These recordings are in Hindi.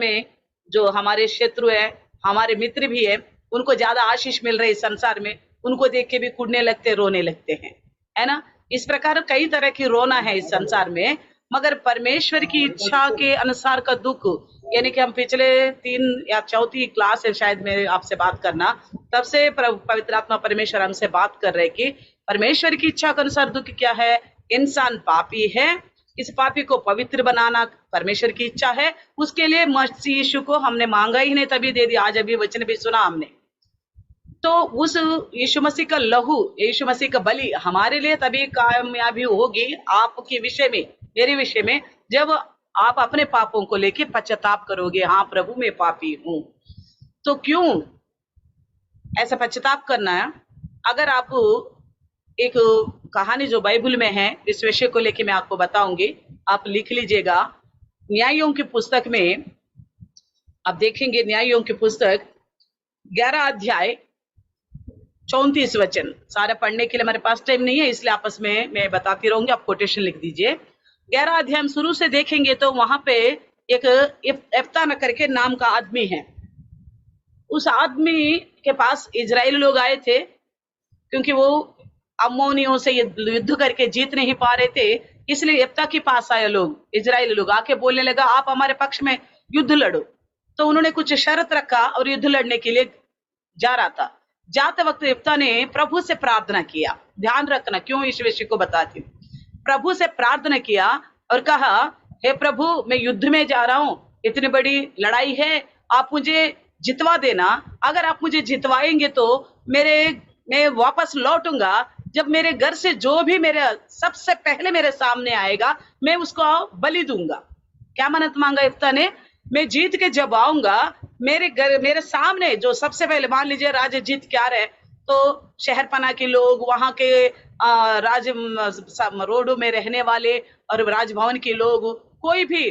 में जो हमारे शत्रु है, हमारे मित्र भी है, उनको ज्यादा आशीष मिल रही है संसार में, उनको देख के भी कूदने लगते, रोने लगते हैं, है ना। इस प्रकार कई तरह की रोना है इस संसार में, मगर परमेश्वर की इच्छा के अनुसार का दुख, यानी कि हम पिछले 3 या 4थी क्लास है शायद मेरे आपसे बात करना, तब से पवित्र आत्मा परमेश्वर हमसे बात कर रहे कि परमेश्वर की इच्छा के अनुसार दुख क्या है। इंसान पापी है, इस पापी को पवित्र बनाना परमेश्वर की इच्छा है। उसके लिए मसीह यीशु को हमने मांगा ही नहीं, तभी दे दिया। आज अभी वचन भी सुना हमने, तो उस यीशु मसीह का लहू, यीशु मसीह का बलि हमारे लिए तभी कामयाबी होगी आपके विषय में, मेरे विषय में, जब आप अपने पापों को लेके पश्चाताप करोगे। हाँ प्रभु मैं पापी हूं। तो क्यों ऐसा पश्चाताप करना है? अगर आप एक कहानी जो बाइबल में है इस विषय को लेके मैं आपको बताऊंगी, आप लिख लीजिएगा। न्यायों की पुस्तक में आप देखेंगे, न्यायों की पुस्तक 11 अध्याय 34 वचन। सारा पढ़ने के लिए हमारे पास टाइम नहीं है, इसलिए आपस में मैं बताती रहूंगी, आप कोटेशन लिख दीजिए। 11 अध्याय शुरू से देखेंगे तो वहां पे एक यिप्तह करके नाम का आदमी है। उस आदमी के पास इजराइल लोग आए थे, क्योंकि वो अम्मोनियों से युद्ध करके जीत नहीं पा रहे थे, इसलिए यिप्तह के पास आए लोग, इजराइल लोग आके बोलने लगा आप हमारे पक्ष में युद्ध लड़ो। तो उन्होंने कुछ शर्त रखा और युद्ध लड़ने के लिए जा रहा था। जाते वक्त यिप्तह ने प्रभु से प्रार्थना किया। ध्यान रखना क्यों इस विषय को बताती हूँ। प्रभु से प्रार्थना किया और कहा हे प्रभु मैं युद्ध में जा रहा हूँ, इतनी बड़ी लड़ाई है, आप मुझे जितवा देना। अगर आप मुझे जितवाएंगे तो मैं वापस लौटूंगा। जब मेरे घर से जो भी मेरे सबसे पहले मेरे सामने आएगा मैं उसको बलि दूंगा। क्या मन्नत मांगा यिप्तह ने? मैं जीत के जब आऊंगा मेरे सामने जो सबसे पहले, मान लीजिए राजा जीत के आ रहे तो शहरपना के लोग, वहां के राज रोडों में रहने वाले और राजभवन के लोग, कोई भी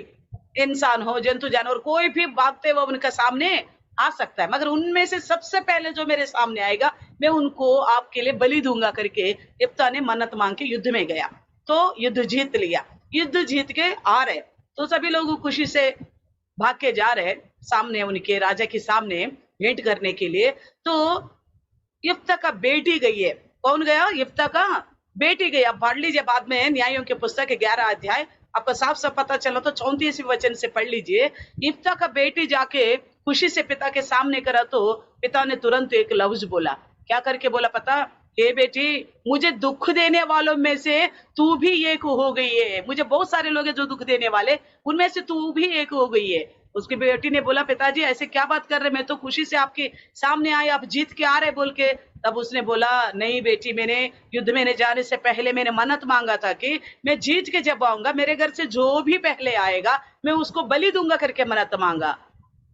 इंसान हो, जंतु जानवर, कोई भी भागते हुए उनके सामने आ सकता है, मगर उनमें से सबसे पहले जो मेरे सामने आएगा मैं उनको आपके लिए बलि दूंगा करके यिप्तह ने मन्नत मांग के युद्ध में गया। तो युद्ध जीत लिया। युद्ध जीत के आ रहे तो सभी लोग खुशी से भाग के जा रहे सामने, उनके राजा के सामने भेंट करने के लिए। तो यिप्तह का बेटी गई है। कौन गया? यिप्तह का बेटी गई। अब पढ़ लीजिए बाद में न्यायों की पुस्तक 11 अध्याय, आपको साफ साफ पता चला तो 34वें वचन से पढ़ लीजिए। यिप्तह का बेटी जाके खुशी से पिता के सामने करा तो पिता ने तुरंत एक लफ्ज बोला। क्या करके बोला पता? हे बेटी, मुझे दुख देने वालों में से तू भी एक हो गई है। मुझे बहुत सारे लोग हैं जो दुख देने वाले, उनमें से तू भी एक हो गई है। उसकी बेटी ने बोला पिताजी ऐसे क्या बात कर रहे, मैं तो खुशी से आपके सामने आई, आप जीत के आ रहे बोल के। तब उसने बोला नहीं बेटी, मैंने युद्ध में जाने से पहले मैंने मन्नत मांगा था कि मैं जीत के जब आऊंगा मेरे घर से जो भी पहले आएगा मैं उसको बलि दूंगा करके मन्नत मांगा।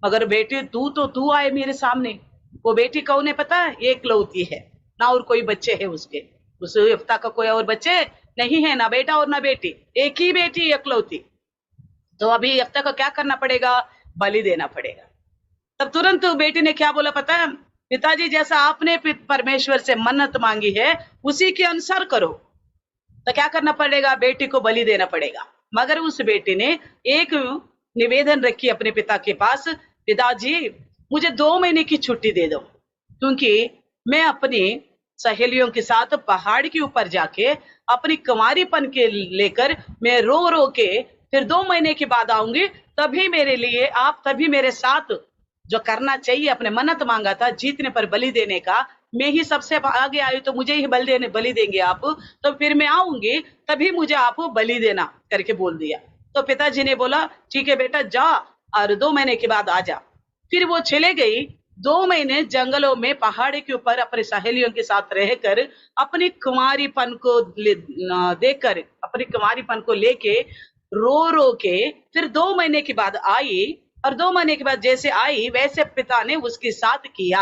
मगर बेटी तू आए मेरे सामने। वो बेटी कौन है पता है? एकलौती है ना, और कोई बच्चे है उसके। उस यिप्तह का कोई और बच्चे नहीं है, ना बेटा और ना बेटी, एक ही बेटी एकलौती। तो अभी यिप्तह को क्या करना पड़ेगा? बलि देना पड़ेगा। तब तुरंत बेटी ने क्या बोला पता है? पिताजी जैसा आपने परमेश्वर से मन्नत मांगी है उसी के अनुसार करो। तो क्या करना पड़ेगा? बेटी को बलि देना पड़ेगा। मगर उस बेटी ने एक निवेदन रखी अपने पिता के पास, पिताजी मुझे 2 महीने की छुट्टी दे दो, क्योंकि मैं अपनी सहेलियों के साथ पहाड़ के ऊपर जाके अपनी कुंवारीपन के लेकर मैं रो रो के फिर 2 महीने के बाद आऊंगी। तभी मेरे लिए आप, तभी मेरे साथ जो करना चाहिए, अपने मन्नत मांगा था जीतने पर बलि देने का, मैं ही सबसे आगे आई तो मुझे ही बलि देंगे आप, तो फिर मैं आऊंगी तभी मुझे आप बलि देना करके बोल दिया। तो पिताजी ने बोला ठीक है बेटा जा, और 2 महीने के बाद आ जा। फिर वो चले गई। 2 महीने जंगलों में पहाड़ी के ऊपर अपनी सहेलियों के साथ रहकर अपनी कुंवारीपन को देखकर, अपनी कुंवारीपन को लेके रो रो के फिर 2 महीने के बाद आई, और 2 महीने के बाद जैसे आई वैसे पिता ने उसके साथ किया।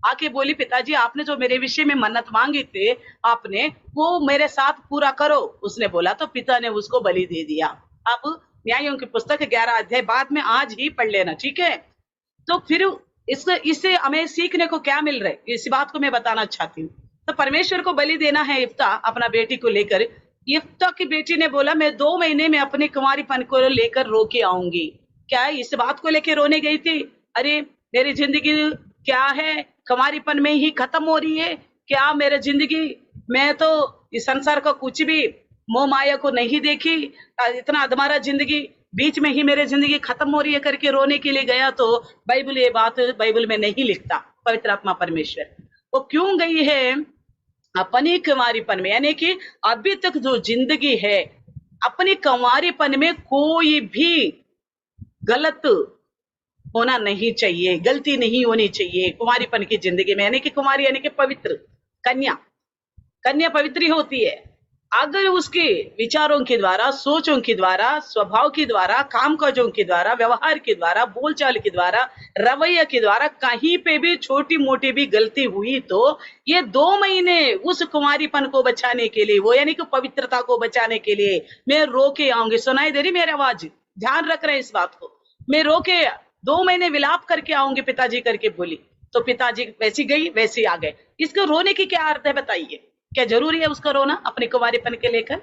आके बोली पिताजी आपने जो मेरे विषय में मन्नत मांगी थे आपने वो मेरे साथ पूरा करो। उसने बोला तो पिता ने उसको बलि दे दिया। अब न्यायों की पुस्तक 11 अध्याय बाद में आज ही पढ़ लेना, ठीक है। तो फिर इससे हमें सीखने को क्या मिल रहा है, इस बात को मैं बताना चाहती हूँ। तो परमेश्वर को बलि देना है यिप्तह अपना बेटी को लेकर। यिप्तह की बेटी ने बोला मैं 2 महीने में अपने कुंवारीपन को लेकर रो के आऊंगी। क्या इस बात को लेके रोने गई थी? अरे मेरी जिंदगी क्या है, कुंवारीपन में ही खत्म हो रही है क्या मेरी जिंदगी? मैं तो इस संसार का कुछ भी मोह माया को नहीं देखी, इतना अधमारा जिंदगी, बीच में ही मेरी जिंदगी खत्म हो रही है करके रोने के लिए गया। तो बाइबल ये बात बाइबल में नहीं लिखता। पवित्र आत्मा परमेश्वर वो क्यों गई है अपनी कुंवारीपन में, यानी कि अभी तक जो जिंदगी है अपनी कुंवारीपन में कोई भी गलत होना नहीं चाहिए, गलती नहीं होनी चाहिए कुंवारीपन की जिंदगी में। यानी कि कुंवारी यानी कि पवित्र कन्या, कन्या पवित्री होती है अगर उसके विचारों के द्वारा, सोचों के द्वारा, स्वभाव के द्वारा, कामकाजों के द्वारा, व्यवहार के द्वारा, बोलचाल के द्वारा, रवैया के द्वारा कहीं पे भी छोटी मोटी भी गलती हुई तो ये 2 महीने उस कुंवारीपन को बचाने के लिए, वो यानी कि पवित्रता को बचाने के लिए मैं रो के आऊंगी। सुनाई दे रही मेरी आवाज? ध्यान रख रहे हैं इस बात को। मैं रो के 2 महीने विलाप करके आऊंगी पिताजी करके बोली। तो पिताजी वैसी गई वैसी आ गए। इसको रोने की क्या अर्थ है बताइए? क्या जरूरी है उसका रोना अपने कुंवारीपन के लेकर?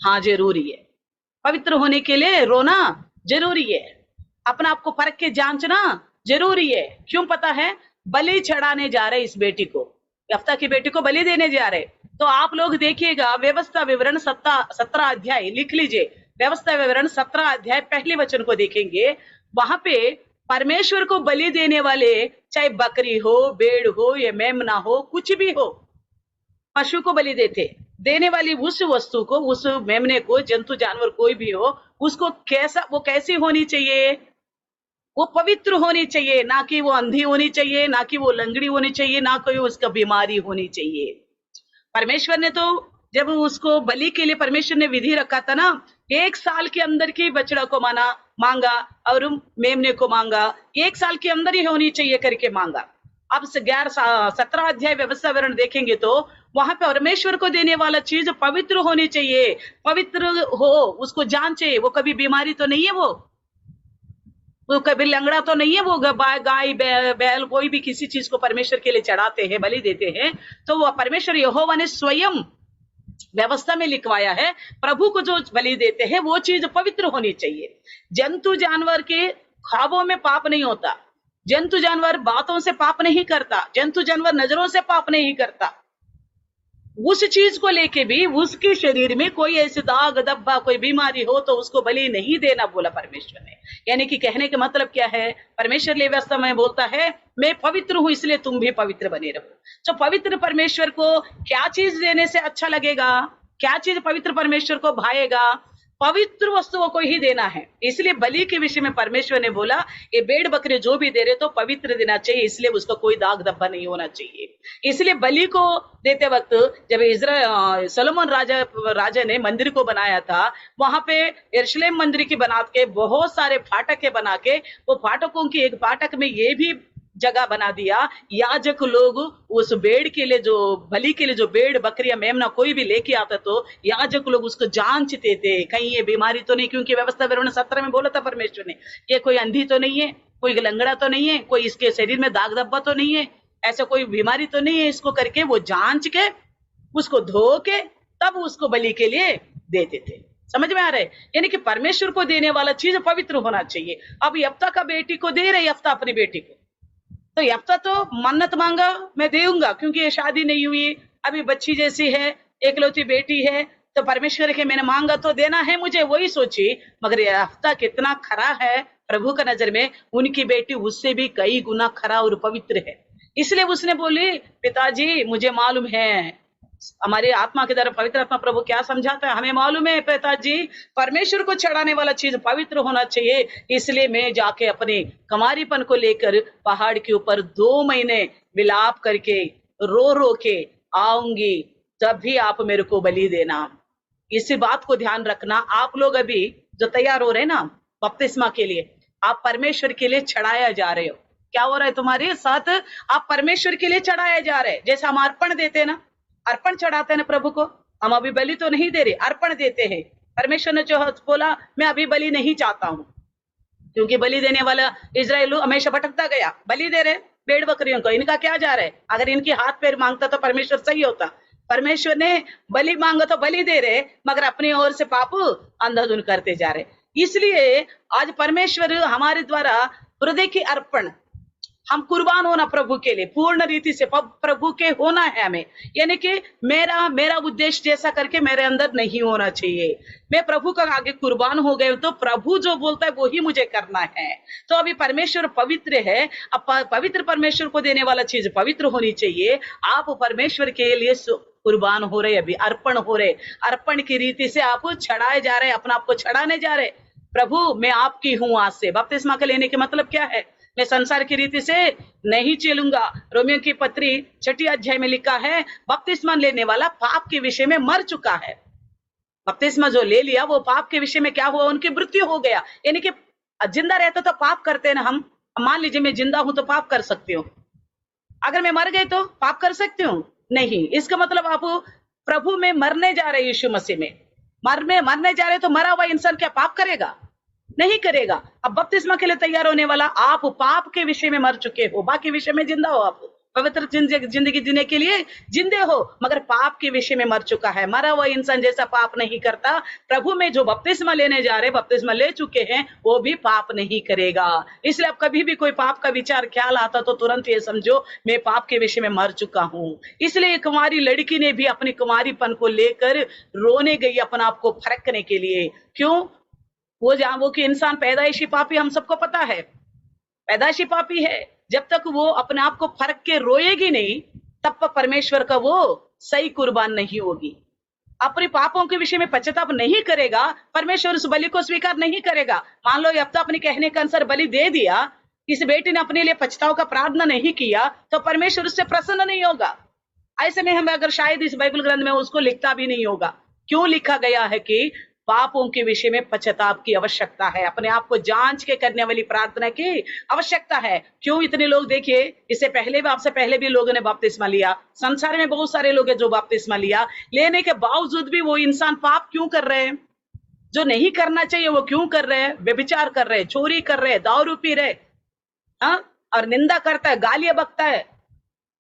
हाँ जरूरी है। पवित्र होने के लिए रोना जरूरी है। अपना आपको परख के जांचना जरूरी है। क्यों पता है? बलि चढ़ाने जा रहे इस बेटी को, यफ्ता की बेटी को बलि देने जा रहे। तो आप लोग देखिएगा व्यवस्था विवरण 17 अध्याय लिख लीजिए। व्यवस्था विवरण 17 अध्याय पहले वचन को देखेंगे। वहां पे परमेश्वर को बलि देने वाले, चाहे बकरी हो, भेड़ हो या मेमना हो, कुछ भी हो, पशु को बलि देने वाली उस वस्तु को, उस मेमने को, जंतु जानवर कोई भी हो, उसको वो कैसी होनी चाहिए? वो पवित्र होनी चाहिए, ना कि वो अंधी होनी चाहिए, ना कि वो लंगड़ी होनी चाहिए, ना कोई उसका बीमारी होनी चाहिए। परमेश्वर ने तो जब उसको बलि के लिए परमेश्वर ने विधि रखा था ना, 1 साल के अंदर की बछड़ा को मांगा और मेमने को मांगा, 1 साल के अंदर ही होनी चाहिए करके मांगा। अब 17 अध्याय व्यवस्था विवरण देखेंगे तो वहां पे परमेश्वर को देने वाला चीज पवित्र होनी चाहिए। पवित्र हो, उसको जांचे, वो कभी बीमारी तो नहीं है, वो कभी लंगड़ा तो नहीं है, वो गाय बैल कोई भी किसी चीज को परमेश्वर के लिए चढ़ाते हैं, बलि देते हैं, तो वो परमेश्वर यहोवा ने स्वयं व्यवस्था में लिखवाया है। प्रभु को जो बलि देते हैं वो चीज पवित्र होनी चाहिए। जंतु जानवर के ख्वाबों में पाप नहीं होता, जंतु जानवर बातों से पाप नहीं करता, जंतु जानवर नजरों से पाप नहीं करता। उस चीज को लेके भी उसके शरीर में कोई ऐसे दाग धब्बा, कोई बीमारी हो तो उसको बलि नहीं देना बोला परमेश्वर ने। यानी कि कहने का मतलब क्या है? परमेश्वर ले व्यवस्था में बोलता है मैं पवित्र हूं इसलिए तुम भी पवित्र बने रहो। तो पवित्र परमेश्वर को क्या चीज देने से अच्छा लगेगा? क्या चीज पवित्र परमेश्वर को भाएगा? पवित्र वस्तुओं को ही देना है। इसलिए बलि के विषय में परमेश्वर ने बोला ये भेड़ बकरे जो भी दे रहे तो पवित्र देना चाहिए, इसलिए उसका कोई दाग धब्बा नहीं होना चाहिए। इसलिए बलि को देते वक्त जब सोलोमन राजा ने मंदिर को बनाया था, वहां पे यरूशलेम मंदिर की बना के बहुत सारे फाटक बना के, वो फाटकों की एक फाटक में ये भी जगह बना दिया, याजक लोग उस भेड़ के लिए, जो बलि के लिए जो भेड़ बकरियां मेमना कोई भी लेके आता तो याजक लोग उसको जांचते थे कहीं ये बीमारी तो नहीं, क्योंकि व्यवस्था विवरण 17 में बोला था परमेश्वर ने ये कोई अंधी तो नहीं है, कोई लंगड़ा तो नहीं है, कोई इसके शरीर में दाग धब्बा तो नहीं है, ऐसा कोई बीमारी तो नहीं है। इसको करके वो जांच के उसको धो के तब उसको बलि के लिए देते थे। समझ में आ रहा है? यानी कि परमेश्वर को देने वाला चीज पवित्र होना चाहिए। अब यफ्ता का बेटी को दे रहे, यफ्ता अपनी बेटी को, तो यफ्ता तो मन्नत मांगा मैं देऊंगा क्योंकि ये शादी नहीं हुई, अभी बच्ची जैसी है, एकलौती बेटी है, तो परमेश्वर के मैंने मांगा तो देना है मुझे, वही सोची। मगर यफ्ता कितना खरा है प्रभु का नजर में, उनकी बेटी उससे भी कई गुना खरा और पवित्र है। इसलिए उसने बोली पिताजी मुझे मालूम है, हमारे आत्मा के द्वारा पवित्र आत्मा प्रभु क्या समझाता है, हमें मालूम है पिताजी परमेश्वर को चढ़ाने वाला चीज पवित्र होना चाहिए, इसलिए मैं जाके अपने कुंवारीपन को लेकर पहाड़ के ऊपर 2 महीने विलाप करके रो रो के आऊंगी, तब भी आप मेरे को बलि देना। इसी बात को ध्यान रखना। आप लोग अभी जो तैयार हो रहे हैं ना बपतिस्मा के लिए, आप परमेश्वर के लिए चढ़ाया जा रहे हो। क्या हो रहा है तुम्हारे साथ? आप परमेश्वर के लिए चढ़ाया जा रहे हैं। जैसे हम अर्पण देते हैं ना, अर्पण चढ़ाते हैं ना प्रभु को, हम अभी बलि तो नहीं दे रहे, अर्पण देते हैं। परमेश्वर ने जो बोला मैं अभी बलि नहीं चाहता हूं, क्योंकि बलि देने वाला इजराइल हमेशा भटकता गया। बलि दे रहे भेड़ बकरियों को, इनका क्या जा रहा है? अगर इनके हाथ पैर मांगता तो परमेश्वर सही होता। परमेश्वर ने बलि मांगा तो बलि दे रहे, मगर अपनी ओर से पाप अंधाधुन करते जा रहे। इसलिए आज परमेश्वर हमारे द्वारा हृदय की अर्पण, हम कुर्बान होना प्रभु के लिए पूर्ण रीति से प्रभु के होना है हमें, यानी कि मेरा मेरा उद्देश्य जैसा करके मेरे अंदर नहीं होना चाहिए। मैं प्रभु का आगे कुर्बान हो गए तो प्रभु जो बोलता है वो ही मुझे करना है। तो अभी परमेश्वर पवित्र है, अब पवित्र परमेश्वर को देने वाला चीज पवित्र होनी चाहिए। आप परमेश्वर के लिए कुर्बान हो रहे, अभी अर्पण हो रहे, अर्पण की रीति से आप चढ़ाए जा रहे, अपना आपको चढ़ाने जा रहे। प्रभु मैं आपकी हूं आज से। बपतिस्मा का लेने के मतलब क्या है? मैं संसार की रीति से नहीं चलूंगा। रोमियो की पत्री 6 अध्याय में लिखा है, बपतिस्मा लेने वाला पाप के विषय में मर चुका है। बपतिस्मा जो ले लिया वो पाप के विषय में क्या हुआ? उनकी मृत्यु हो गया। यानी कि जिंदा रहता तो पाप करते हैं ना हम। मान लीजिए मैं जिंदा हूं तो पाप कर सकती हूँ, अगर मैं मर गई तो पाप कर सकती हूँ? नहीं। इसका मतलब आप प्रभु में मरने जा रहे, यीशु मसीह में मरने जा रहे, तो मरा हुआ इंसान क्या पाप करेगा? नहीं करेगा। अब बपतिस्मा के लिए तैयार होने वाला, आप पाप के विषय में मर चुके हो, बाकी विषय में जिंदा हो। आप पवित्र जिंदगी जीने के लिए जिंदे हो, मगर पाप के विषय में मर चुका है। मरा हुआ इंसान जैसा पाप नहीं करता। प्रभु में जो बपतिस्मा लेने जा रहे, बपतिस्मा ले चुके हैं, वो भी पाप नहीं करेगा। इसलिए अब कभी भी कोई पाप का विचार ख्याल आता तो तुरंत ये समझो मैं पाप के विषय में मर चुका हूं। इसलिए कुंवारी लड़की ने भी अपनी कुंवारीपन को लेकर रोने गई, अपना आप को फरकने के लिए। क्यों? वो कि इंसान पैदाइशी पापी, हम सबको पता है पैदाइशी पापी है। जब तक वो अपने आप को फर्क के रोएगी नहीं, तब तक परमेश्वर का वो सही कुर्बान नहीं होगी। अपने पापों के विषय में पश्चाताप नहीं करेगा, परमेश्वर उस बलि को स्वीकार नहीं करेगा। मान लो अब तो अपने कहने के अनुसार बलि दे दिया, इस बेटी ने अपने लिए पछताव का प्रार्थना नहीं किया, तो परमेश्वर उससे प्रसन्न नहीं होगा। ऐसे में हमें अगर शायद इस बाइबल ग्रंथ में उसको लिखता भी नहीं होगा। क्यों लिखा गया है कि पापों के विषय में पश्चाताप की आवश्यकता है, अपने आप को जांच के करने वाली प्रार्थना की आवश्यकता है। क्यों? इतने लोग देखिए, इससे पहले भी, आपसे पहले भी लोगों ने बपतिस्मा लिया। संसार में बहुत सारे लोग हैं जो बपतिस्मा लिया, लेने के बावजूद भी वो इंसान पाप क्यों कर रहे हैं? जो नहीं करना चाहिए वो क्यों कर रहे हैं? व्यभिचार कर रहे हैं, चोरी कर रहे हैं, दारू पी रहे, और निंदा करता है, गालियां बकता है,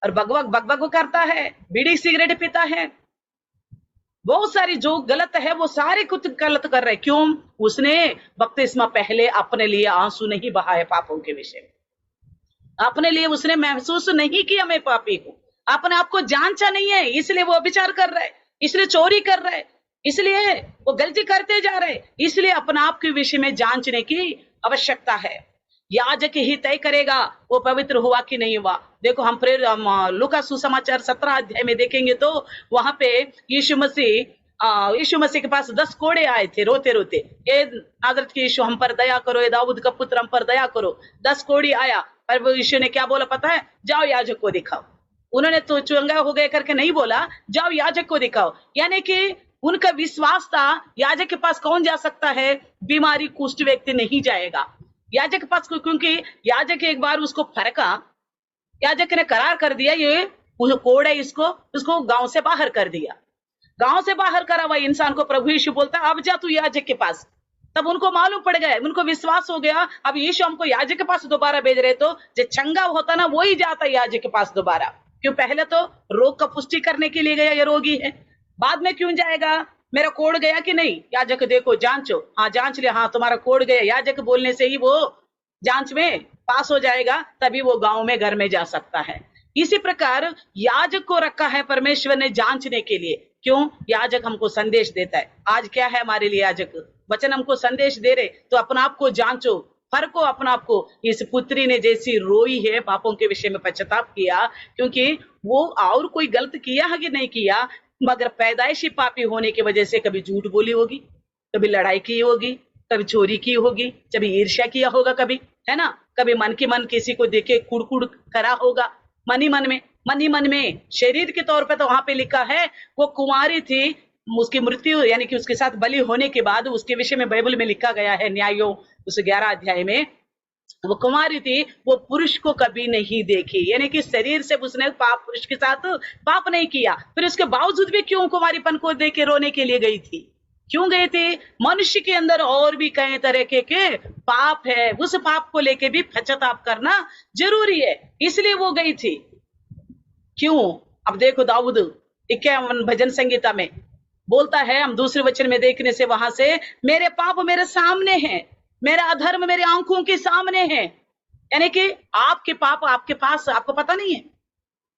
और बकबक करता है, बीड़ी सिगरेट पीता है। बहुत सारी जो गलत है वो सारे कुछ गलत कर रहे। क्यों? उसने बपतिस्मा पहले अपने लिए आंसू नहीं बहाए पापों के विषय में, अपने लिए उसने महसूस नहीं किया मैं पापी हूं, अपने आप को जांचा नहीं है, इसलिए वो विचार कर रहे, इसलिए चोरी कर रहे, इसलिए वो गलती करते जा रहे। इसलिए अपने आप के विषय में जांचने की आवश्यकता है। याजक ही तय करेगा वो पवित्र हुआ कि नहीं हुआ। देखो हम लूका सुसमाचार 17 अध्याय में देखेंगे तो वहां पे यीशु मसीह के पास 10 कोड़े आए थे रोते रोते, ए नाजरत के यीशु हम पर दया करो, ए दाऊद का पुत्र हम पर दया करो। 10 कोड़ी आया, पर वो यीशु ने क्या बोला पता है? जाओ याजक को दिखाओ। उन्होंने तो चुंगा हो गए करके नहीं बोला, जाओ याजक को दिखाओ। यानी कि उनका विश्वास था, याजक के पास कौन जा सकता है? बीमारी कुष्ठ व्यक्ति नहीं जाएगा याजक के पास, क्योंकि याजक एक बार उसको फरका, याजक ने करार कर दिया ये कोड़ है, उसको गांव से बाहर कर दिया। गांव से बाहर करा हुआ इंसान को प्रभु यीशु बोलता है अब जा तू याजक के पास। तब उनको मालूम पड़ गया, उनको विश्वास हो गया, अब यीशु हमको याजक के पास दोबारा भेज रहे। तो जो चंगा होता ना वही जाता याजक के पास दोबारा। क्यों? पहले तो रोग का पुष्टि करने के लिए गया, ये रोगी है, बाद में क्यों जाएगा? मेरा कोड़ गया कि नहीं? याजक देखो जांचो, हाँ जांच लिया, हाँ तुम्हारा कोड़ गया। याजक बोलने से ही वो जांच में पास हो जाएगा, तभी वो गांव में घर में जा सकता है। इसी प्रकार याजक को रखा है परमेश्वर ने जांचने के लिए। क्यों? याजक हमको संदेश देता है। आज क्या है हमारे लिए याजक? वचन हमको संदेश दे रहे, तो अपना आप को जांचो, फर्को अपना आप को। इस पुत्री ने जैसी रोई है, पापों के विषय में पश्चाताप किया, क्योंकि वो और कोई गलत किया है कि नहीं किया, मगर पैदाइशी पापी होने की वजह से कभी झूठ बोली होगी, कभी लड़ाई की होगी, कभी चोरी की होगी, कभी ईर्ष्या किया होगा, कभी, है ना, कभी मन की मन किसी को देखे कुड़कुड़ करा होगा, मन ही मन में शरीर के तौर पे तो वहां पे लिखा है वो कुंवारी थी, उसकी मृत्यु यानी कि उसके साथ बलि होने के बाद उसके विषय में बाइबल में लिखा गया है, न्यायों उस 11 अध्याय में, वो कुमारी थी, वो पुरुष को कभी नहीं देखी, यानी कि शरीर से उसने पुरुष के साथ पाप नहीं किया। फिर उसके बावजूद भी क्यों कुमारीपन को देख के रोने के लिए गई थी? क्यों गए थे? मनुष्य के अंदर और भी कई तरह के पाप है, उस पाप को लेके भी पश्चाताप करना जरूरी है, इसलिए वो गई थी। क्यों? अब देखो दाऊद 51 भजन संगीता में बोलता है, हम दूसरे वचन में देखने से वहां से, मेरे पाप मेरे सामने हैं, मेरा अधर्म मेरे आंखों के सामने है। यानी कि आपके पाप आपके पास, आपको पता नहीं है,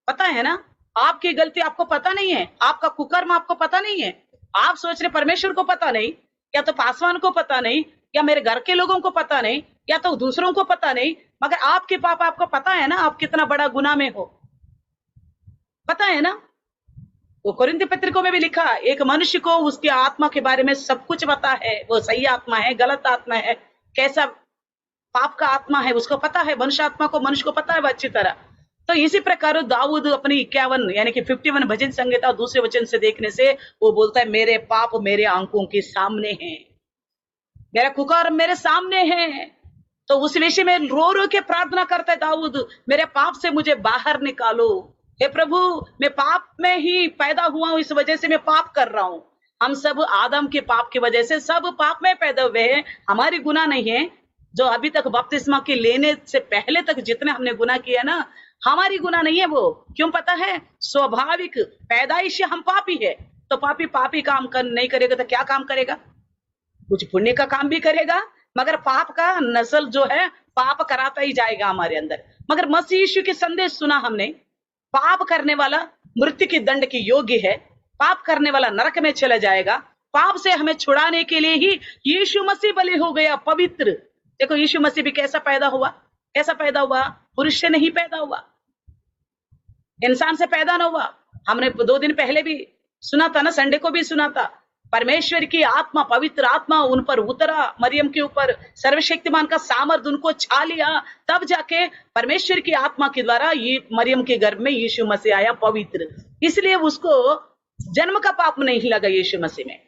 पता है ना, आपकी गलती आपको पता नहीं है, आपका कुकर्म आपको पता नहीं है। आप सोच रहे परमेश्वर को पता नहीं, या तो पासवान को पता नहीं, या मेरे घर के लोगों को पता नहीं, या तो दूसरों को पता नहीं, मगर आपके पाप आपको पता है ना, आप कितना बड़ा गुनाह में हो, पता है ना। वो कोरिन्थी पत्रिकों में भी लिखा, एक मनुष्य को उसकी आत्मा के बारे में सब कुछ पता है, वो सही आत्मा है, गलत आत्मा है, कैसा पाप का आत्मा है उसको पता है, मनुष्य आत्मा को मनुष्य को पता है अच्छी तरह। तो इसी प्रकार दाऊद अपनी 51 यानी कि 51 भजन संहिता दूसरे वचन से देखने से वो बोलता है, मेरे पाप मेरे आंखों के सामने हैं, मेरा कुकर्म मेरे सामने है। तो उस विषय में रो रो के प्रार्थना करता है दाऊद, मेरे पाप से मुझे बाहर निकालो। हे प्रभु, मैं पाप में ही पैदा हुआ हूं, इस वजह से मैं पाप कर रहा हूं। हम सब आदम के पाप की वजह से सब पाप में पैदा हुए हैं, हमारी गुनाह नहीं है। जो अभी तक बपतिस्मा के लेने से पहले तक जितने हमने गुनाह किया ना, हमारी गुनाह नहीं है वो। क्यों पता है? स्वाभाविक पैदाइश हम पापी है। तो पापी काम नहीं करेगा तो क्या काम करेगा? कुछ पुण्य का काम भी करेगा, मगर पाप का नस्ल जो है पाप कराता ही जाएगा हमारे अंदर। मगर मसीह यीशु के संदेश सुना हमने, पाप करने वाला मृत्यु के दंड की योग्य है, पाप करने वाला नरक में चला जाएगा। पाप से हमें छुड़ाने के लिए ही यीशु मसीह बलि हो गया पवित्र। देखो यीशु मसीह भी कैसा पैदा हुआ, कैसा पैदा हुआ? पुरुष से नहीं पैदा हुआ, इंसान से पैदा ना हुआ। हमने 2 दिन पहले भी सुना था ना, संडे को भी सुना था, परमेश्वर की आत्मा, पवित्र आत्मा उन पर उतरा, मरियम के ऊपर सर्वशक्तिमान का सामर्थ उनको छा लिया, तब जाके परमेश्वर की आत्मा के द्वारा ये मरियम के गर्भ में यीशु मसीह आया पवित्र। इसलिए उसको जन्म का पाप नहीं लगा यीशु मसीह में।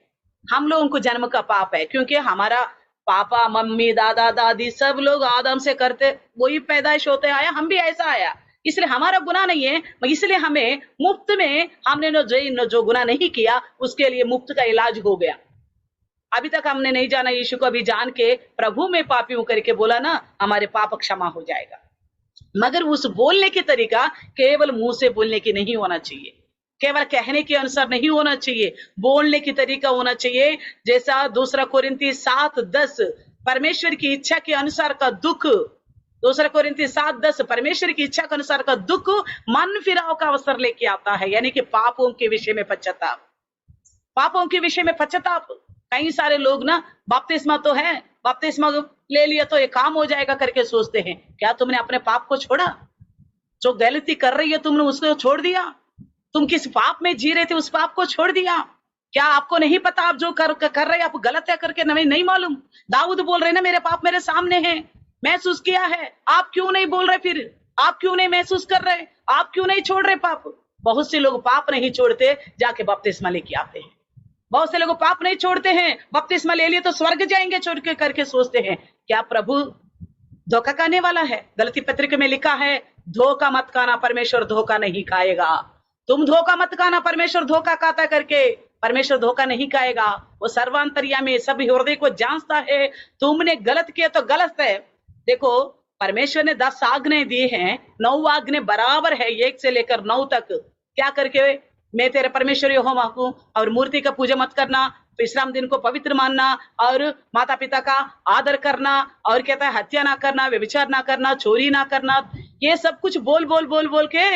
हम लोगों को जन्म का पाप है, क्योंकि हमारा पापा मम्मी दादा दादी सब लोग आदम से करते वही पैदाइश होते आया, हम भी ऐसा आया, इसलिए हमारा गुनाह नहीं है। इसलिए हमें मुफ्त में, हमने जो गुनाह नहीं किया उसके लिए मुफ्त का इलाज हो गया। अभी तक हमने नहीं जाना यीशु को, अभी जान के प्रभु में पापी हूं करके बोला ना, हमारे पाप क्षमा हो जाएगा। मगर उस बोलने की तरीका केवल मुंह से बोलने की नहीं होना चाहिए, केवल कहने के अनुसार नहीं होना चाहिए, बोलने की तरीका होना चाहिए। जैसा 2 कोरिन्थी 7:10 परमेश्वर की इच्छा के अनुसार का दुख, 2 कोरिन्थी 7:10 परमेश्वर की इच्छा के अनुसार का दुख मन फिराव का अवसर लेके आता है, यानी कि पापों के विषय में पश्चाताप। पापों के विषय में पश्चाताप। कई सारे लोग ना, बपतिस्मा तो है, बपतिस्मा ले लिया तो ये काम हो जाएगा करके सोचते हैं। क्या तुमने अपने पाप को छोड़ा? जो गलती कर रही है तुमने उसको छोड़ दिया? तुम किस पाप में जी रहे थे उस पाप को छोड़ दिया? क्या आपको नहीं पता आप जो कर रहे हैं आप गलत है करके? नहीं मालूम? दाऊद बोल रहे ना, मेरे पाप मेरे सामने हैं, महसूस किया है। आप क्यों नहीं बोल रहे? फिर आप क्यों नहीं महसूस कर रहे? आप क्यों नहीं छोड़ रहे पाप? बहुत से लोग पाप नहीं छोड़ते, जाके बपतिस्मा लेके आते हैं। बहुत से लोग पाप नहीं छोड़ते हैं, बपतिस्मा ले लिए तो स्वर्ग जाएंगे छोड़ के करके सोचते हैं। क्या प्रभु धोखा खाने वाला है? गलती पत्रिका में लिखा है, धोखा मत खाना, परमेश्वर धोखा नहीं खाएगा। तुम धोखा मत खाना, परमेश्वर धोखा खाता करके, परमेश्वर धोखा नहीं खाएगा। वो सर्वांतर्यामी, सब हृदय को जानता है। तुमने गलत किया तो गलत है। देखो परमेश्वर ने 10 आज्ञाएं दी हैं, 9 आज्ञाएं बराबर है 1 से लेकर 9 तक। क्या करके? मैं तेरे परमेश्वर यहोवा हूं, और मूर्ति का पूजा मत करना, विश्राम दिन को पवित्र मानना, और माता पिता का आदर करना, और कहता है हत्या ना करना, व्यभिचार ना करना, चोरी ना करना। ये सब कुछ बोल बोल बोल बोल के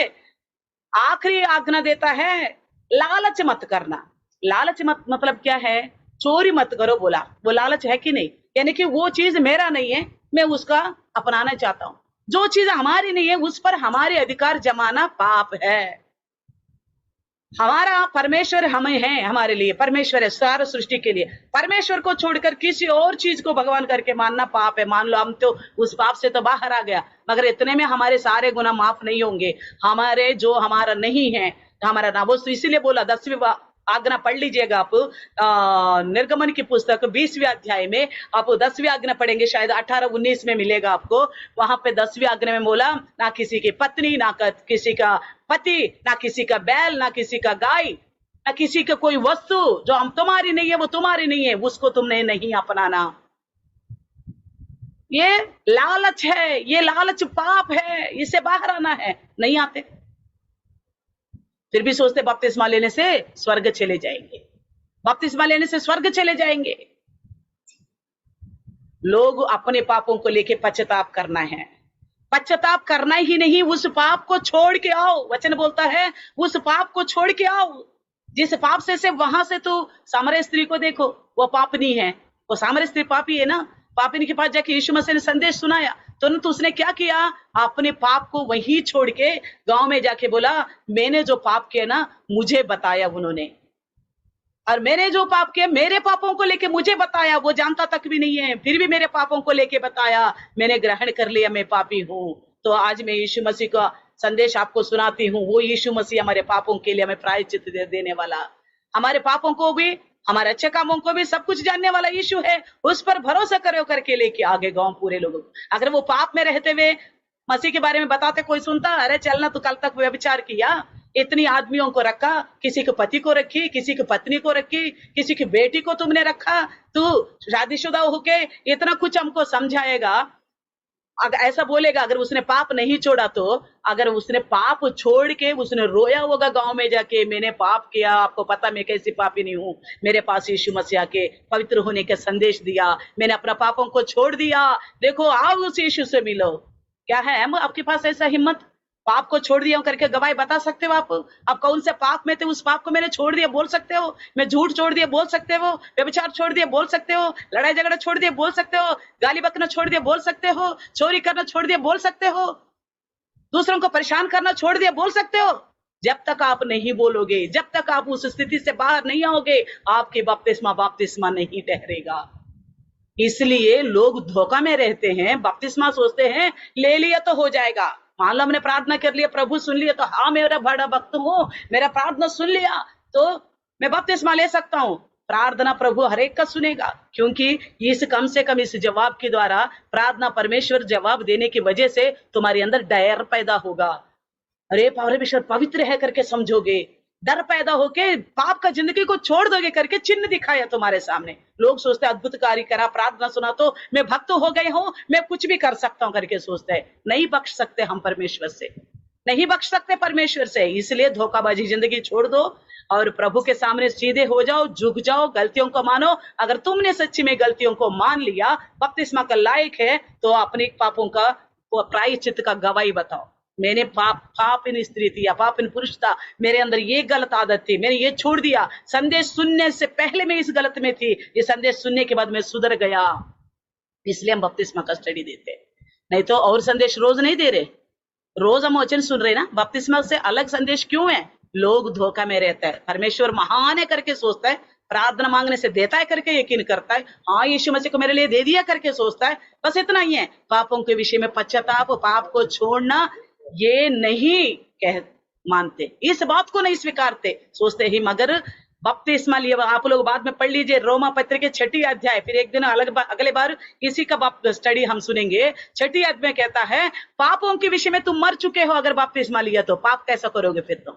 आखिरी आज्ञा देता है, लालच मत करना। लालच मत मतलब क्या है? चोरी मत करो बोला, वो लालच है कि नहीं? यानी कि वो चीज मेरा नहीं है, मैं उसका अपनाना चाहता हूं। जो चीज हमारी नहीं है उस पर हमारे अधिकार जमाना पाप है। हमारा परमेश्वर हमें है, हमारे लिए परमेश्वर है सारा सृष्टि के लिए। परमेश्वर को छोड़कर किसी और चीज को भगवान करके मानना पाप है। मान लो हम तो उस पाप से तो बाहर आ गया, मगर इतने में हमारे सारे गुनाह माफ नहीं होंगे। हमारे जो हमारा नहीं है, हमारा ना वो, इसीलिए बोला 10वीं आज्ञा पढ़ लीजिएगा आप, निर्गमन की पुस्तक 20वें अध्याय में आप 10वीं आज्ञा पढ़ेंगे, शायद 18-19 में मिलेगा आपको। वहां पे 10वीं आज्ञा में बोला, ना किसी की पत्नी, ना किसी का पति, ना किसी का बैल, ना किसी का गाय, ना किसी का कोई वस्तु जो हम तुम्हारी नहीं है, वो तुम्हारी नहीं है, उसको तुमने नहीं अपनाना। ये लालच है, ये लालच पाप है, इससे बाहर आना है, नहीं आते। फिर भी सोचते बपतिस्मा लेने से स्वर्ग चले जाएंगे। बपतिस्मा लेने से स्वर्ग चले जाएंगे। लोग अपने पापों को लेके पश्चाताप करना है, पश्चाताप करना ही नहीं, उस पाप को छोड़ के आओ। वचन बोलता है उस पाप को छोड़ के आओ। जिस पाप से वहां से तो सामरिया स्त्री को देखो, वो पापनी है, वो सामरिया स्त्री पापी है ना। पापिनी के पास जाके यीशु मसीह ने संदेश सुनाया, तो उसने क्या किया, अपने पाप को वहीं छोड़ के गांव में जाके बोला, मैंने जो पाप किया ना मुझे बताया उन्होंने, और मैंने जो पाप किया मेरे पापों को लेके मुझे बताया, वो जानता तक भी नहीं है, फिर भी मेरे पापों को लेके बताया, मैंने ग्रहण कर लिया, मैं पापी हूँ। तो आज मैं यीशु मसीह का संदेश आपको सुनाती हूँ। वो यीशु मसीह हमारे पापों के लिए हमें प्रायश्चित देने वाला, हमारे पापों को भी, हमारे अच्छे कामों को भी, सब कुछ जानने वाला यीशु है। उस पर भरोसा करो करके लेके आगे गांव पूरे लोगों को। अगर वो पाप में रहते हुए मसीह के बारे में बताते, कोई सुनता, अरे चलना तो कल तक व्यभिचार किया, इतनी आदमियों को रखा, किसी के पति को रखी, किसी की पत्नी को रखी, किसी की बेटी को तुमने रखा, तू शादीशुदा होके इतना कुछ हमको समझाएगा। अगर ऐसा बोलेगा, अगर उसने पाप नहीं छोड़ा, तो अगर उसने पाप छोड़ के उसने रोया होगा गांव में जाके, मैंने पाप किया, आपको पता मैं कैसी पापी नहीं हूं, मेरे पास यीशु मसीह के पवित्र होने का संदेश दिया, मैंने अपना पापों को छोड़ दिया, देखो आओ उस यीशु से मिलो। क्या है आपके पास ऐसा हिम्मत? पाप को छोड़ दिया करके गवाही बता सकते हो आप कौन से पाप में थे, उस पाप को मैंने छोड़ दिया बोल सकते हो? मैं झूठ छोड़ दिया बोल सकते हो? व्यभिचार छोड़ दिया बोल सकते हो? लड़ाई झगड़ा छोड़ दिया बोल सकते हो? गाली बकना छोड़ दिया बोल सकते हो? चोरी करना छोड़ दिया बोल सकते हो? दूसरों को परेशान करना छोड़ दिया बोल सकते हो? जब तक आप नहीं बोलोगे, जब तक आप उस स्थिति से बाहर नहीं आओगे, आपके बपतिस्मा नहीं ठहरेगा। इसलिए लोग धोखा में रहते हैं, बपतिस्मा सोचते हैं ले लिया तो हो जाएगा। मान लो हमने प्रार्थना कर लिया, प्रभु सुन लिया, तो हाँ मेरा बड़ा भक्त हूँ, मेरा प्रार्थना सुन लिया तो मैं बपतिस्मा ले सकता हूँ। प्रार्थना प्रभु हर एक का सुनेगा, क्योंकि इस कम से कम इस जवाब के द्वारा प्रार्थना परमेश्वर जवाब देने की वजह से तुम्हारे अंदर डर पैदा होगा। अरे परमेश्वर पवित्र है करके समझोगे, डर पैदा होके पाप का जिंदगी को छोड़ दोगे करके चिन्ह दिखाया तुम्हारे सामने। लोग सोचते अद्भुत कार्य करा, प्रार्थना सुना तो मैं भक्त हो गए हूं, मैं कुछ भी कर सकता हूं करके सोचते हैं। नहीं बख्श सकते हम परमेश्वर से, नहीं बख्श सकते परमेश्वर से। इसलिए धोखाबाजी जिंदगी छोड़ दो और प्रभु के सामने सीधे हो जाओ, झुक जाओ, गलतियों को मानो। अगर तुमने सच्ची में गलतियों को मान लिया, बपतिस्मा का लायक है, तो अपने पापों का प्रायश्चित का गवाही बताओ। मैंने पापिन स्त्री थी या पापिन पुरुष था, मेरे अंदर ये गलत आदत थी, मैंने ये छोड़ दिया, संदेश सुनने से पहले मैं इस गलत में थी, ये संदेश सुनने के बाद मैं सुधर गया। इसलिए हम बपतिस्मा का स्टडी देते, नहीं तो और संदेश रोज नहीं दे रहे। रोज हम वचन सुन रहे ना, बपतिस्मा से अलग संदेश क्यों है? लोग धोखा में रहता है, परमेश्वर महान है करके सोचता है, प्रार्थना मांगने से देता है करके यकीन करता है, हाँ यीशु मसीह को मेरे लिए दे दिया करके सोचता है, बस इतना ही है। पापों के विषय में पश्चाताप, पाप को छोड़ना, ये नहीं मानते, इस बात को नहीं स्वीकारते, सोचते ही मगर बपतिस्मा लिया। आप लोग बाद में पढ़ लीजिए रोमा पत्र के 6 अध्याय, फिर एक दिन अगले बार इसी का स्टडी हम सुनेंगे। 6 अध्याय में कहता है पापों के विषय में तुम मर चुके हो, अगर बपतिस्मा लिया तो पाप कैसा करोगे? फिर तुम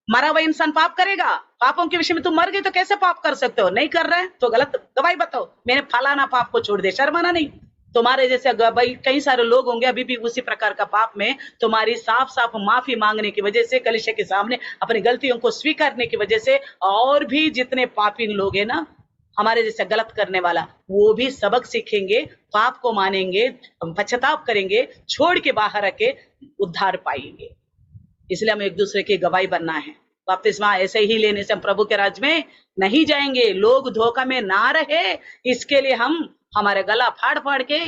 मरा हुआ इंसान पाप करेगा? पापों के विषय में तुम मर गए तो कैसे पाप कर सकते हो? नहीं कर रहे तो गलत गवाही बताओ, मैंने फलाना पाप को छोड़ दे, शर्माना नहीं। तुम्हारे जैसे भाई कई सारे लोग होंगे अभी भी उसी प्रकार का पाप में, तुम्हारी साफ साफ माफी मांगने की वजह से, कलीसिया के सामने अपनी गलतियों को स्वीकारने की वजह से, और भी जितने पापी लोग हैं ना हमारे जैसे गलत करने वाला, वो भी सबक सीखेंगे, पाप को मानेंगे, पश्चाताप करेंगे, छोड़ के बाहर आके उद्धार पाएंगे। इसलिए हमें एक दूसरे की गवाही बनना है। बपतिस्मा ऐसे ही लेने से हम प्रभु के राज्य में नहीं जाएंगे। लोग धोखा में ना रहे, इसके लिए हम हमारे गला फाड़ फाड़ के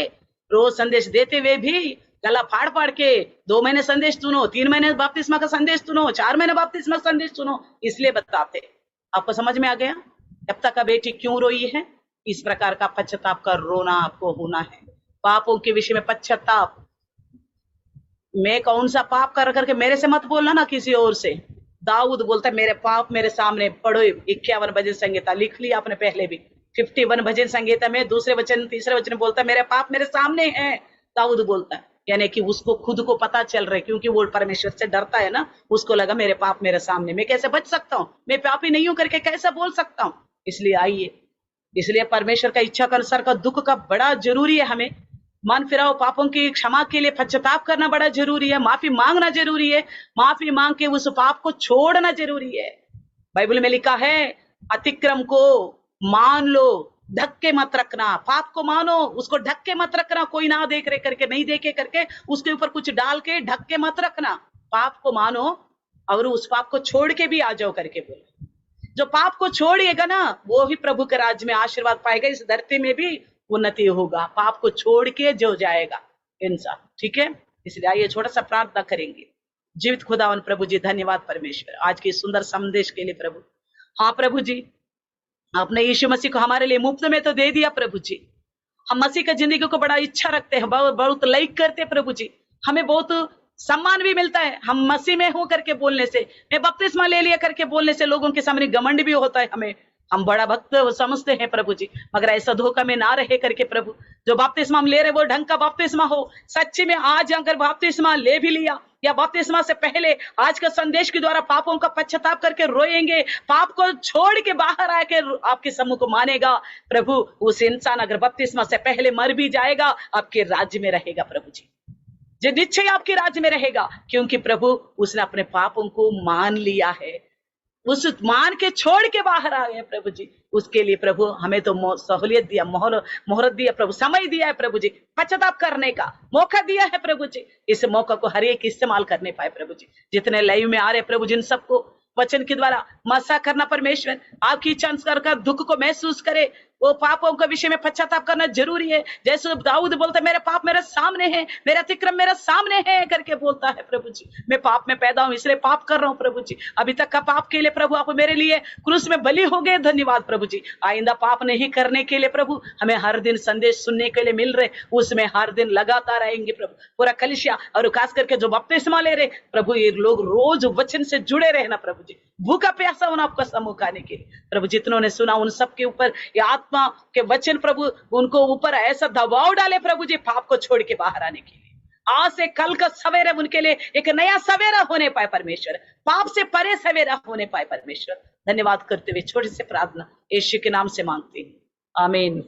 रोज संदेश देते हुए भी गला फाड़ फाड़ के 2 महीने संदेश सुनो, 3 महीने बपतिस्मा का संदेश सुनो, 4 महीने बपतिस्मा का संदेश सुनो, इसलिए बताते। आपको समझ में आ गया अब तक का बेटी क्यों रोई है? इस प्रकार का पश्चाताप का रोना आपको होना है। पापों के विषय में पश्चाताप, मैं कौन सा पाप कर करके मेरे से मत बोलना ना किसी और से। दाऊद बोलता है मेरे पाप मेरे सामने पढ़ो, 51 भजन संहिता लिख लिया आपने पहले भी। 51 भजन संहिता में दूसरे वचन तीसरे वचन बोलता है मेरे पाप मेरे सामने है, दाऊद बोलता है। यानी कि उसको खुद को पता चल रहा है, क्योंकि वो परमेश्वर से डरता है ना, उसको लगा मेरे पाप मेरे सामने, मैं कैसे बच सकता हूँ, मैं पापी नहीं हूं करके कैसे बोल सकता हूँ। इसलिए आइए, इसलिए परमेश्वर का इच्छा का अनुसार का दुख का बड़ा जरूरी है। हमें मन फिराओ, पापों की क्षमा के लिए पश्चाताप करना बड़ा जरूरी है, माफी मांगना जरूरी है, माफी मांग के उस पाप को छोड़ना जरूरी है। बाइबल में लिखा है अतिक्रम को मान लो, ढक के मत रखना, पाप को मानो, उसको ढक के मत रखना, कोई ना देख रहे करके, नहीं देखे करके उसके ऊपर कुछ डाल के ढक के मत रखना, पाप को मानो और उस पाप को छोड़ के भी आ जाओ करके बोला। जो पाप को छोड़िएगा ना वो ही प्रभु के राज्य में आशीर्वाद पाएगा, इस धरती में भी उन्नति होगा, पाप को छोड़ के जो जाएगा इंसान। ठीक है, इसलिए आइए छोटा सा प्रार्थना करेंगे। जीवित खुदावन प्रभु जी, धन्यवाद परमेश्वर आज के सुंदर संदेश के लिए प्रभु। हाँ प्रभु जी, आपने यीशु मसीह को हमारे लिए मुफ्त में तो दे दिया प्रभु जी। हम मसीह का जिंदगी को बड़ा इच्छा रखते हैं, बहुत लाइक करते हैं प्रभु जी, हमें बहुत सम्मान भी मिलता है हम मसीह में हो करके बोलने से, मैं बपतिस्मा ले लिया करके बोलने से लोगों के सामने घमंड भी होता है हमें, हम बड़ा भक्त समझते हैं प्रभु जी। मगर ऐसा धोखा में ना रहे करके प्रभु, जो बपतिस्मा हम ले रहे वो ढंग का बपतिस्मा हो, सच्ची में आज अगर बपतिस्मा ले भी लिया या बपतिस्मा से पहले आज का संदेश के द्वारा पापों का पश्चाताप करके रोएंगे, पाप को छोड़ के बाहर आके आपके समूह को मानेगा प्रभु, उस इंसान अगर बपतिस्मा से पहले मर भी जाएगा आपके राज्य में रहेगा प्रभु जी, जो निश्चय आपके राज्य में रहेगा, क्योंकि प्रभु उसने अपने पापों को मान लिया है, उस मान के छोड़ के बाहर आ गए प्रभु जी। उसके लिए प्रभु हमें तो सहूलियत दिया, मोहरत दिया प्रभु, समय दिया है प्रभु जी, पश्चाताप करने का मौका दिया है प्रभु जी। इस मौका को हर एक इस्तेमाल करने पाए प्रभु जी। जितने लाइव में आ रहे प्रभु जिन सबको वचन के द्वारा मसा करना परमेश्वर, आपकी इच्छा कर दुख को महसूस करे, वो पापों के विषय में पश्चाताप करना जरूरी है। जैसे दाऊद बोलता है मेरे पाप मेरे सामने है, मेरा अतिक्रम मेरे सामने है करके बोलता है प्रभु जी, मैं पाप में पैदा हूं इसलिए पाप कर रहा हूं प्रभु जी। अभी तक का पाप के लिए प्रभु आप मेरे लिए क्रूस में बलि हो गए, धन्यवाद प्रभु जी। आइंदा पाप नहीं करने के लिए प्रभु हमें हर दिन संदेश सुनने के लिए मिल रहे, उसमें हर दिन लगातार आएंगे प्रभु। पूरा कलिसिया और खास करके जो बपतिस्मा ले रहे प्रभु, ये लोग रोज वचन से जुड़े रहना प्रभु जी, भूखा प्यासा होना आपका सम्मुख आने के लिए प्रभु। जितनों ने सुना उन सबके ऊपर ये आत्मा के वचन प्रभु उनको ऊपर ऐसा दबाव डाले प्रभु जी, पाप को छोड़ के बाहर आने के लिए। आज से कल का सवेरा उनके लिए एक नया सवेरा होने पाए परमेश्वर, पाप से परे सवेरा होने पाए परमेश्वर। धन्यवाद करते हुए छोटी सी प्रार्थना यीशु के नाम से मांगते हैं, आमीन।